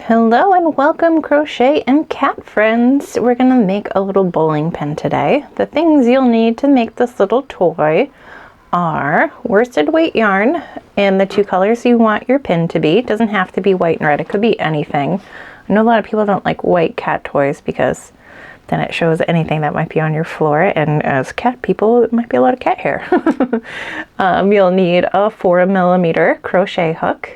Hello and welcome, crochet and cat friends. We're gonna make a little bowling pin today. The things you'll need to make this little toy are worsted weight yarn in the two colors you want your pin to be. It doesn't have to be white and red, it could be anything. I know a lot of people don't like white cat toys because then it shows anything that might be on your floor, and as cat people it might be a lot of cat hair. You'll need a 4mm crochet hook,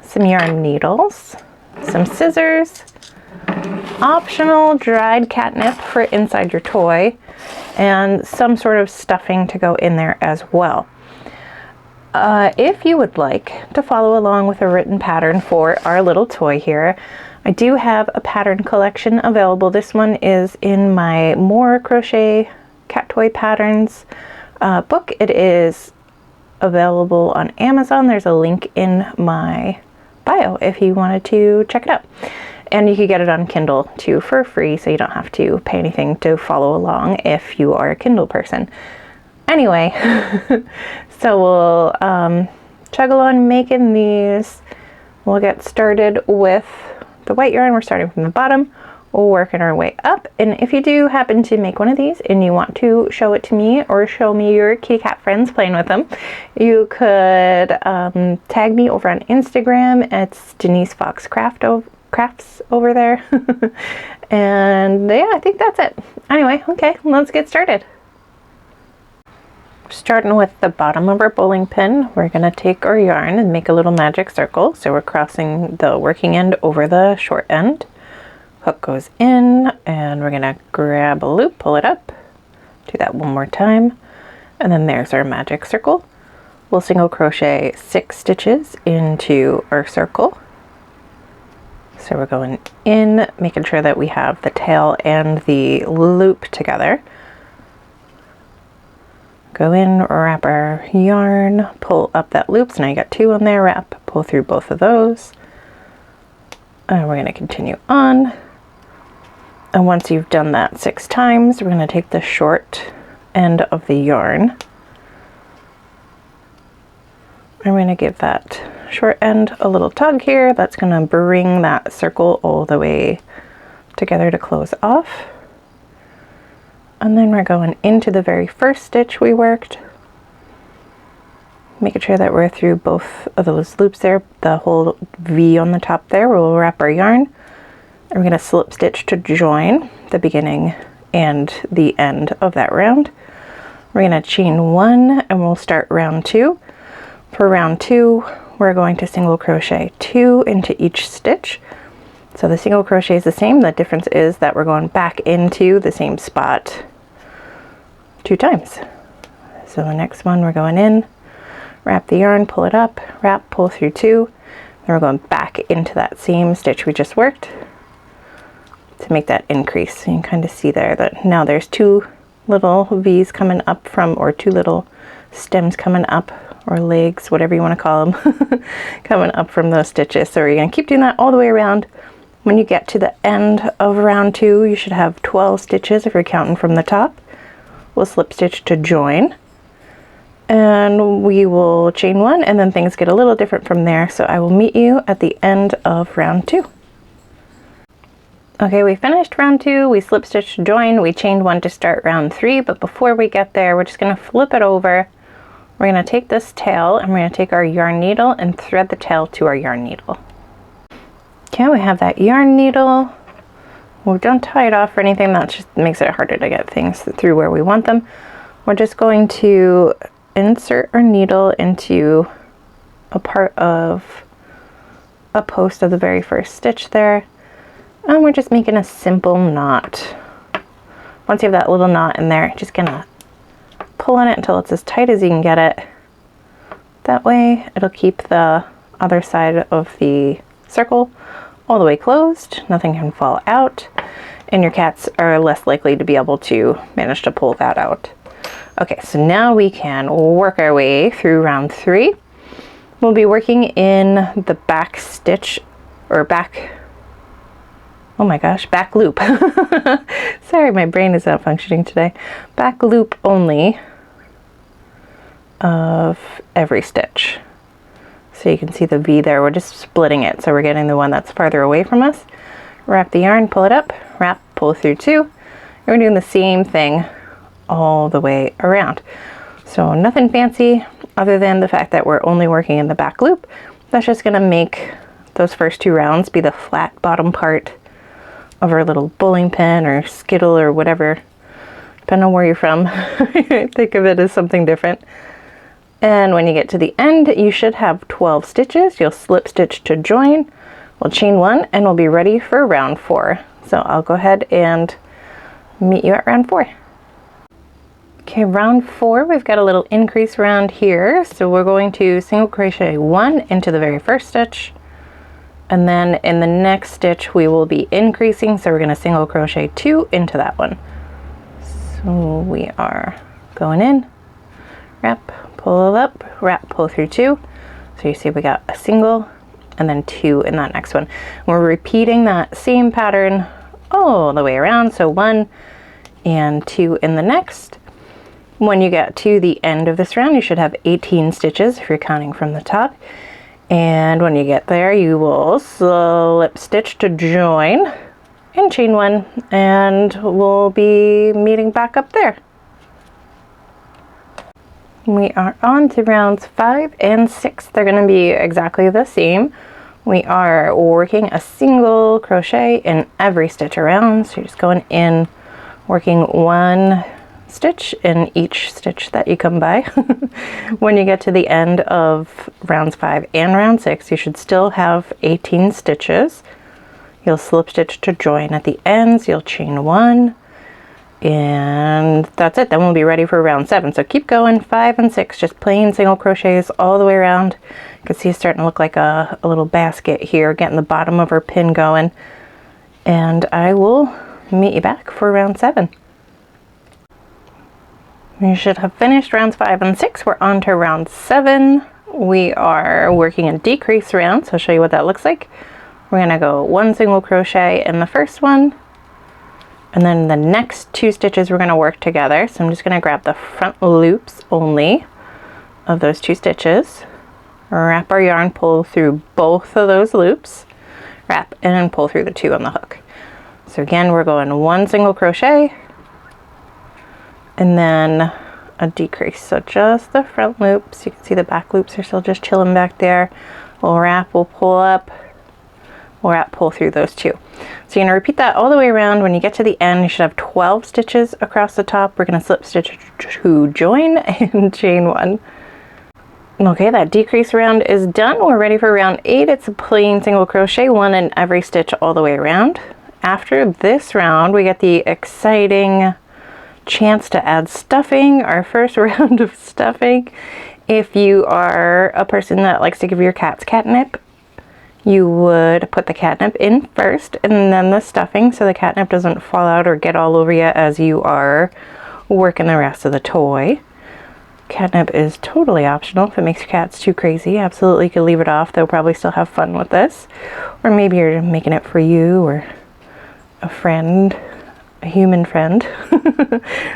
some yarn needles, some scissors, optional dried catnip for inside your toy, and some sort of stuffing to go in there as well. If you would like to follow along with a written pattern for our little toy here, I do have a pattern collection available. This one is in my More Crochet Cat Toy Patterns book. It is available on Amazon. There's a link in my bio if you wanted to check it out. And you can get it on Kindle too for free, so you don't have to pay anything to follow along if you are a Kindle person. Anyway, so we'll chuggle on making these. We'll get started with the white yarn. We're starting from the bottom, working our way up. And if you do happen to make one of these and you want to show it to me or show me your kitty cat friends playing with them, you could tag me over on Instagram. It's Denise Fox Crafts over there. And yeah, I think that's it. Anyway, okay, let's get started. Starting with the bottom of our bowling pin, we're going to take our yarn and make a little magic circle. So we're crossing the working end over the short end. Hook goes in, and we're going to grab a loop, pull it up. Do that one more time. And then there's our magic circle. We'll single crochet 6 stitches into our circle. So we're going in, making sure that we have the tail and the loop together. Go in, wrap our yarn, pull up that loop. So now you got 2 on there, wrap, pull through both of those. And we're going to continue on. And once you've done that 6 times, we're going to take the short end of the yarn. I'm going to give that short end a little tug here. That's going to bring that circle all the way together to close off. And then we're going into the very first stitch we worked, making sure that we're through both of those loops there, the whole V on the top there. We'll wrap our yarn, and we're going to slip stitch to join the beginning and the end of that round. We're going to chain 1 and we'll start round 2. For round 2, we're going to single crochet 2 into each stitch. So the single crochet is the same. The difference is that we're going back into the same spot 2 times. So the next one, we're going in, wrap the yarn, pull it up, wrap, pull through 2. Then we're going back into that same stitch we just worked to make that increase. So you can kind of see there that now there's 2 little V's coming up from, or 2 little stems coming up, or legs, whatever you want to call them, coming up from those stitches. So you're going to keep doing that all the way around. When you get to the end of round 2, you should have 12 stitches if you're counting from the top. We'll slip stitch to join, and we will chain 1, and then things get a little different from there. So I will meet you at the end of round 2. Okay, we finished round 2, we slip stitch to join, we chained 1 to start round 3, but before we get there, we're just going to flip it over. We're going to take this tail, and we're going to take our yarn needle and thread the tail to our yarn needle. Okay, we have that yarn needle. We don't tie it off or anything, that just makes it harder to get things through where we want them. We're just going to insert our needle into a part of a post of the very first stitch there. And we're just making a simple knot. Once you have that little knot in there, just gonna pull on it until it's as tight as you can get it. That way it'll keep the other side of the circle all the way closed, nothing can fall out, and your cats are less likely to be able to manage to pull that out. Okay, so now we can work our way through round 3. We'll be working in the back stitch, or back, oh my gosh, back loop. Sorry, my brain is not functioning today. Back loop only of every stitch. So you can see the V there, we're just splitting it. So we're getting the one that's farther away from us. Wrap the yarn, pull it up, wrap, pull through 2. And we're doing the same thing all the way around. So nothing fancy other than the fact that we're only working in the back loop. That's just gonna make those first 2 rounds be the flat bottom part of our little bowling pin or skittle or whatever, depending on where you're from. Think of it as something different. And when you get to the end, you should have 12 stitches. You'll slip stitch to join, we'll chain 1, and we'll be ready for round 4. So I'll go ahead and meet you at round 4. Okay, round 4, we've got a little increase round here. So we're going to single crochet 1 into the very first stitch. And then in the next stitch, we will be increasing. So we're going to single crochet 2 into that one. So we are going in, wrap, pull up, wrap, pull through 2. So you see we got a single and then 2 in that next one. We're repeating that same pattern all the way around. So 1 and 2 in the next. When you get to the end of this round, you should have 18 stitches if you're counting from the top. And when you get there, you will slip stitch to join and chain 1, and we'll be meeting back up there. We are on to rounds 5 and 6. They're going to be exactly the same. We are working a single crochet in every stitch around. So you're just going in, working 1 stitch in each stitch that you come by. When you get to the end of rounds 5 and round 6, you should still have 18 stitches. You'll slip stitch to join at the ends, you'll chain 1, and that's it. Then we'll be ready for round 7. So keep going, 5 and 6, just plain single crochets all the way around. You can see it's starting to look like a little basket here, getting the bottom of our pin going. And I will meet you back for round 7. You should have finished rounds 5 and 6. We're on to round 7. We are working a decrease round, so I'll show you what that looks like. We're gonna go 1 single crochet in the first one, and then the next 2 stitches we're gonna work together. So I'm just gonna grab the front loops only of those 2 stitches, wrap our yarn, pull through both of those loops, wrap, and then pull through the 2 on the hook. So again, we're going 1 single crochet, and then a decrease. So just the front loops. You can see the back loops are still just chilling back there. We'll wrap, we'll pull up, we'll wrap, pull through those 2. So you're gonna repeat that all the way around. When you get to the end, you should have 12 stitches across the top. We're gonna slip stitch to join and chain 1. Okay, that decrease round is done. We're ready for round 8. It's a plain single crochet, 1 in every stitch all the way around. After this round, we get the exciting chance to add stuffing, our first round of stuffing. If you are a person that likes to give your cats catnip, you would put the catnip in first and then the stuffing, so the catnip doesn't fall out or get all over you as you are working the rest of the toy. Catnip is totally optional. If it makes your cats too crazy, absolutely could leave it off. They'll probably still have fun with this. Or maybe you're making it for you or a friend, a human friend.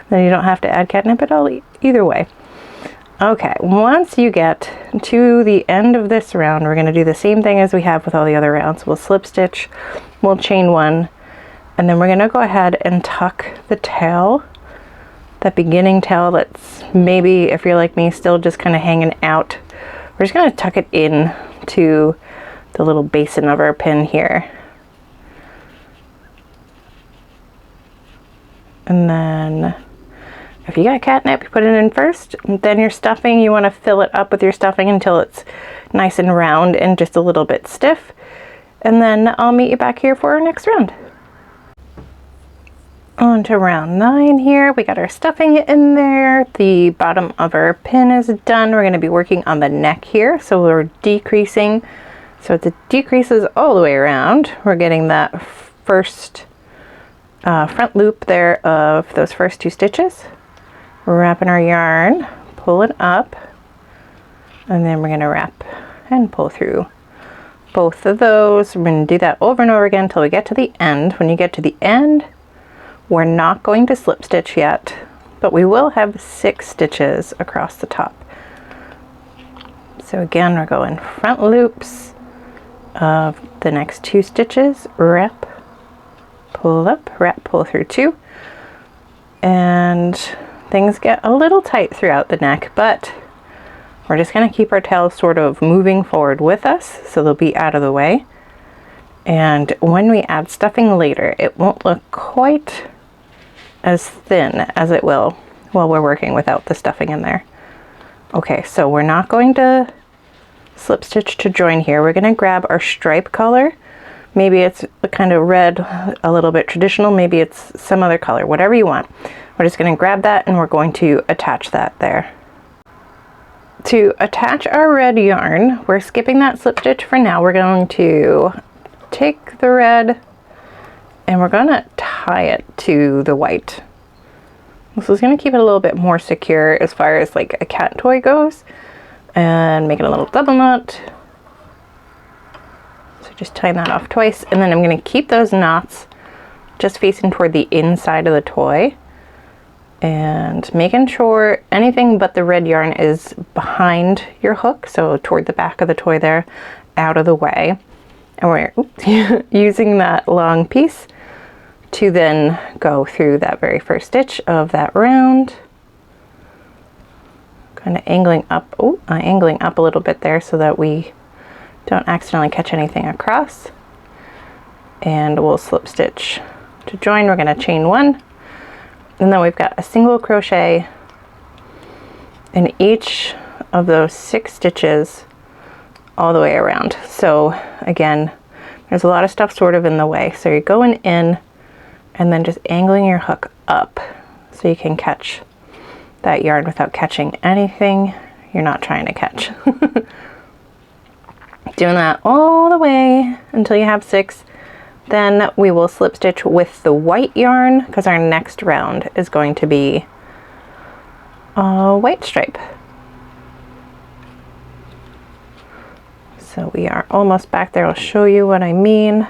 Then you don't have to add catnip at all either way. Okay, once you get to the end of this round, we're going to do the same thing as we have with all the other rounds. We'll slip stitch, we'll chain 1, and then we're going to go ahead and tuck the tail, that beginning tail that's maybe, if you're like me, still just kind of hanging out. We're just going to tuck it in to the little basin of our pin here. And then if you got catnip, you put it in first. Then your stuffing, you want to fill it up with your stuffing until it's nice and round and just a little bit stiff. And then I'll meet you back here for our next round. On to round 9 here. We got our stuffing in there. The bottom of our pin is done. We're going to be working on the neck here. So we're decreasing. So it decreases all the way around. We're getting that first front loop there of those first 2 stitches. We're wrapping our yarn, pull it up, and then we're going to wrap and pull through both of those. We're going to do that over and over again until we get to the end. When you get to the end, we're not going to slip stitch yet, but we will have 6 stitches across the top. So again, we're going front loops of the next 2 stitches, wrap, pull up, wrap, pull through 2, and things get a little tight throughout the neck, but we're just going to keep our tails sort of moving forward with us so they'll be out of the way. And when we add stuffing later, it won't look quite as thin as it will while we're working without the stuffing in there. Okay, so we're not going to slip stitch to join here. We're going to grab our stripe color. Maybe it's the kind of red, a little bit traditional, maybe it's some other color, whatever you want. We're just going to grab that and we're going to attach that there. To attach our red yarn, we're skipping that slip stitch for now. We're going to take the red and we're going to tie it to the white. This is going to keep it a little bit more secure as far as like a cat toy goes, and make it a little double knot. So just tying that off twice, and then I'm going to keep those knots just facing toward the inside of the toy and making sure anything but the red yarn is behind your hook, so toward the back of the toy there, out of the way. And we're using that long piece to then go through that very first stitch of that round. Kind of angling up, angling up a little bit there so that we don't accidentally catch anything across. And we'll slip stitch to join. We're going to chain 1, and then we've got a single crochet in each of those 6 stitches all the way around. So again, there's a lot of stuff sort of in the way. So you're going in and then just angling your hook up so you can catch that yarn without catching anything you're not trying to catch. Doing that all the way until you have 6. Then we will slip stitch with the white yarn because our next round is going to be a white stripe. So we are almost back there. I'll show you what I mean.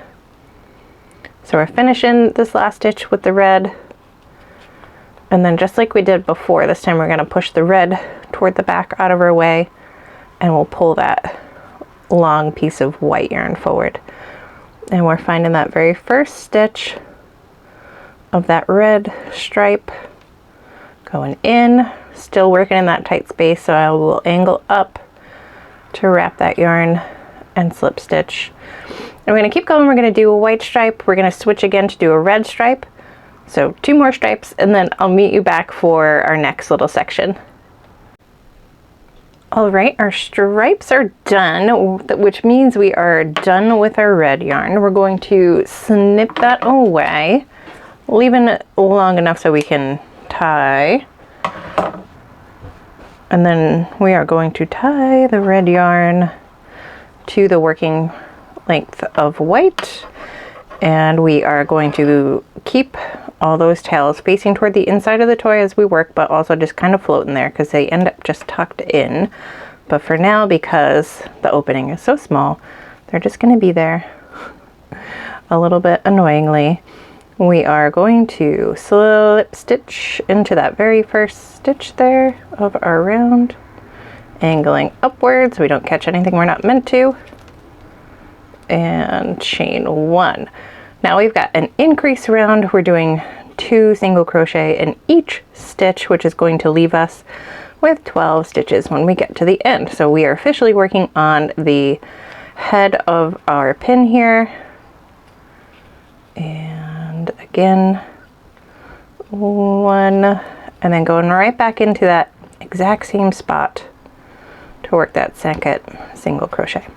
So we're finishing this last stitch with the red, and then just like we did before, this time we're going to push the red toward the back out of our way, and we'll pull that long piece of white yarn forward. And we're finding that very first stitch of that red stripe, going in, still working in that tight space, so I will angle up to wrap that yarn and slip stitch. And we're going to keep going. We're going to do a white stripe. We're going to switch again to do a red stripe. So 2 more stripes, and then I'll meet you back for our next little section. All right, our stripes are done, which means we are done with our red yarn. We're going to snip that away, leaving it long enough so we can tie. And then we are going to tie the red yarn to the working length of white, and we are going to keep all those tails facing toward the inside of the toy as we work, but also just kind of floating there because they end up just tucked in. But for now, because the opening is so small, they're just going to be there a little bit annoyingly. We are going to slip stitch into that very first stitch there of our round, angling upwards so we don't catch anything we're not meant to, and chain 1. Now we've got an increase round. We're doing 2 single crochet in each stitch, which is going to leave us with 12 stitches when we get to the end. So we are officially working on the head of our pin here. And again, 1, and then going right back into that exact same spot to work that second single crochet.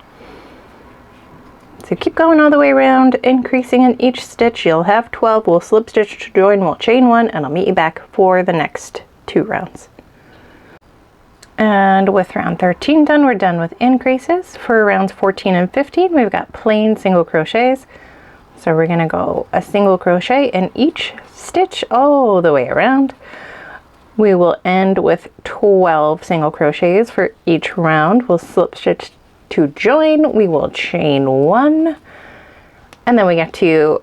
So keep going all the way around, increasing in each stitch. You'll have 12. We'll slip stitch to join, we'll chain 1, and I'll meet you back for the next 2 rounds. And with round 13 done, we're done with increases. For rounds 14 and 15, we've got plain single crochets. So we're going to go a single crochet in each stitch all the way around. We will end with 12 single crochets for each round. We'll slip stitch to join, we will chain 1, and then we get to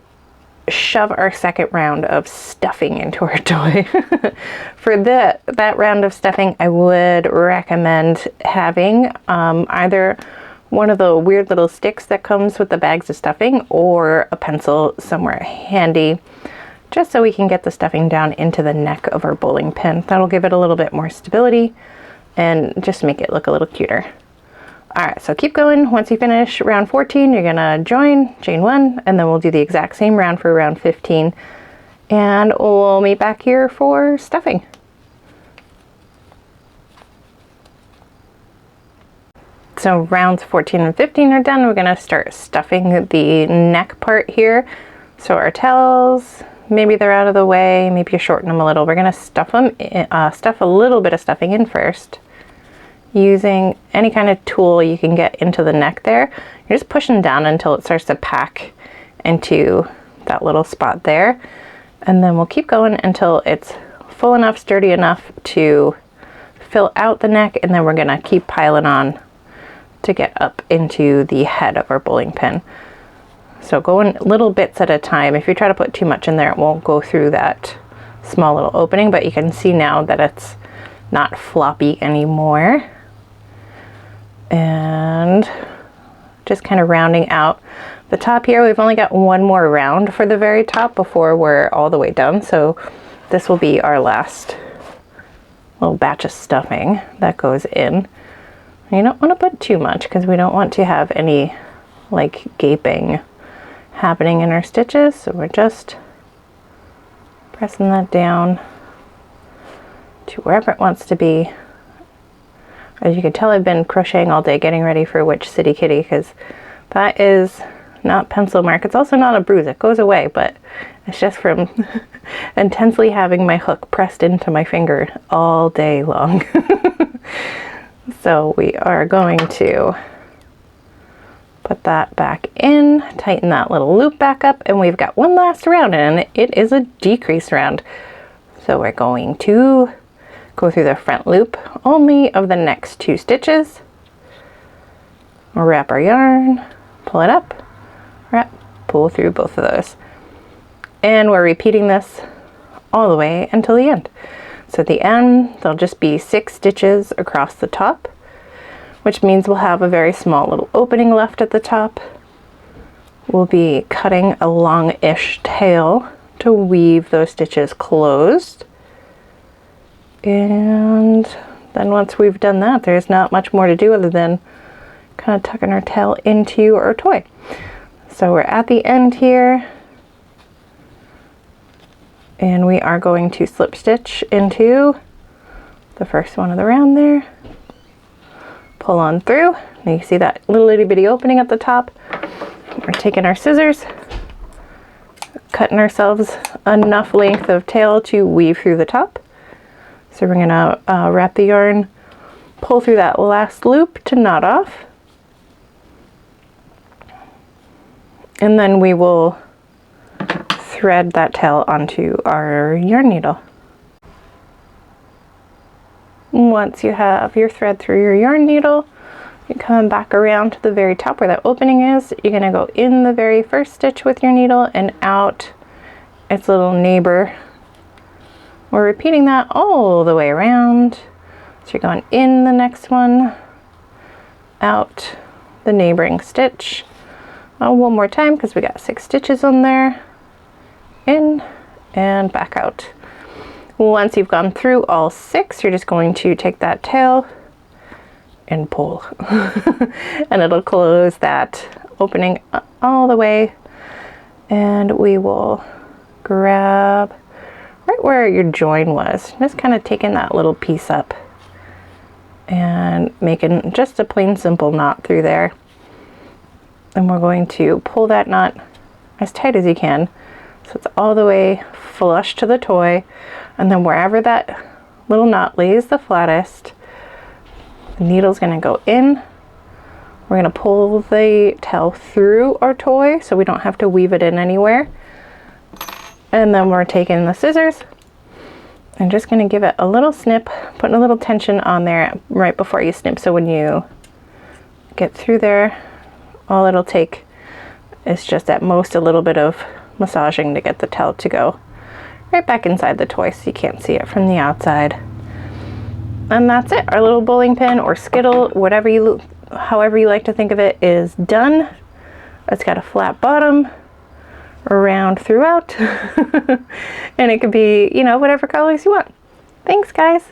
shove our second round of stuffing into our toy. For that round of stuffing, I would recommend having either one of the weird little sticks that comes with the bags of stuffing or a pencil somewhere handy, just so we can get the stuffing down into the neck of our bowling pin. That'll give it a little bit more stability and just make it look a little cuter. All right, so keep going. Once you finish round 14, you're gonna chain 1, and then we'll do the exact same round for round 15, and we'll meet back here for stuffing. So rounds 14 and 15 are done. We're gonna start stuffing the neck part here. So our tails, maybe they're out of the way, maybe you shorten them a little. We're gonna stuff a little bit of stuffing in first, using any kind of tool you can get into the neck there. You're just pushing down until it starts to pack into that little spot there. And then we'll keep going until it's full enough, sturdy enough to fill out the neck, and then we're gonna keep piling on to get up into the head of our bowling pin. So going little bits at a time. If you try to put too much in there, it won't go through that small little opening, but you can see now that it's not floppy anymore. And just kind of rounding out the top here. We've only got one more round for the very top before we're all the way done. So this will be our last little batch of stuffing that goes in. You don't want to put too much because we don't want to have any like gaping happening in our stitches. So we're just pressing that down to wherever it wants to be. As you can tell, I've been crocheting all day getting ready for Witch City Kitty, because that is not pencil mark. It's also not a bruise. It goes away, but it's just from intensely having my hook pressed into my finger all day long. So we are going to put that back in, tighten that little loop back up, and we've got one last round, and it is a decrease round. So we're going to go through the front loop only of the next 2 stitches. Wrap our yarn, pull it up, wrap, pull through both of those. And we're repeating this all the way until the end. So at the end, there'll just be 6 stitches across the top, which means we'll have a very small little opening left at the top. We'll be cutting a long-ish tail to weave those stitches closed. And then once we've done that, there's not much more to do other than kind of tucking our tail into our toy. So we're at the end here, and we are going to slip stitch into the first one of the round there. Pull on through. Now you see that little itty bitty opening at the top. We're taking our scissors, cutting ourselves enough length of tail to weave through the top. So we're gonna wrap the yarn, pull through that last loop to knot off, and then we will thread that tail onto our yarn needle. Once you have your thread through your yarn needle, you're coming back around to the very top where that opening is. You're gonna go in the very first stitch with your needle and out its little neighbor. We're repeating that all the way around. So you're going in the next one, out the neighboring stitch. One more time because we got 6 stitches on there. In and back out. Once you've gone through all 6, you're just going to take that tail and pull. And it'll close that opening all the way. And we will grab right where your join was. Just kind of taking that little piece up and making just a plain simple knot through there. And we're going to pull that knot as tight as you can so it's all the way flush to the toy, and then wherever that little knot lays the flattest, the needle's going to go in. We're going to pull the tail through our toy so we don't have to weave it in anywhere. And then we're taking the scissors and just going to give it a little snip, putting a little tension on there right before you snip, so when you get through there, all it'll take is just at most a little bit of massaging to get the tail to go right back inside the toy so you can't see it from the outside. And that's it. Our little bowling pin or skittle, however you like to think of it, is done. It's got a flat bottom, round throughout, and it could be, you know, whatever colors you want. Thanks, guys.